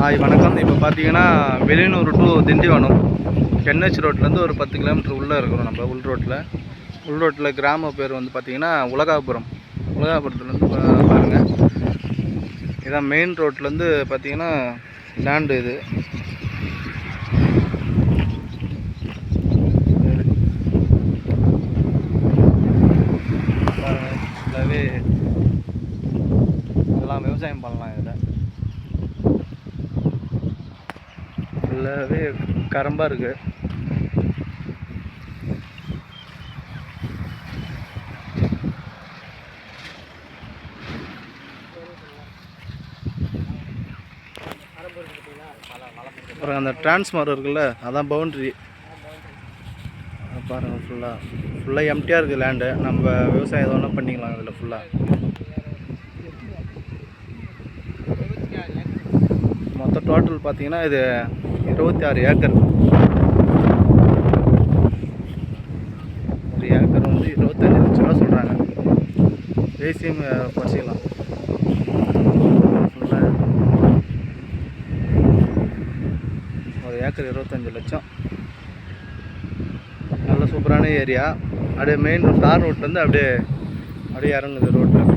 வணக்கம். இப்போ பார்த்தீங்கன்னா வெளியனூர் டு திண்டிவனம் NH ரோட்லேருந்து ஒரு 10 கிலோமீட்டர் உள்ளே இருக்கிறோம். நம்ம உள் ரோட்டில் கிராம பேர் வந்து பார்த்திங்கன்னா உலகாபுரத்துலேருந்து பாருங்கள். இதான் மெயின் ரோட்லேருந்து பார்த்திங்கன்னா லேண்டு இது. ஃபுல்லாகவே இதெல்லாம் விவசாயம் பண்ணலாம். இதில் ஃபுல்லாகவே கரம்பாக இருக்குது. அப்புறம் அந்த டிரான்ஸ்ஃபார்மர் இருக்குல்ல, அதான் பவுண்ட்ரி பாருங்கள். ஃபுல்லாக எம்டியாக இருக்குது லேண்டு. நம்ம விவசாயம் எது வேணால் பண்ணிக்கலாம் இதில். ஃபுல்லாக மொத்தம் டோட்டல் பார்த்தீங்கன்னா இது 26 ஏக்கர். ஒரு ஏக்கர் வந்து 25 லட்ச ரூபா சொல்கிறாங்க. ஏசியும் பசிக்கலாம். ஃபுல்லாக ஒரு ஏக்கர் 25 லட்சம். நல்ல சூப்பரான ஏரியா. அப்படியே மெயின் தார் ரோட்லேருந்து அப்படியே இறங்குது ரோட்டில்.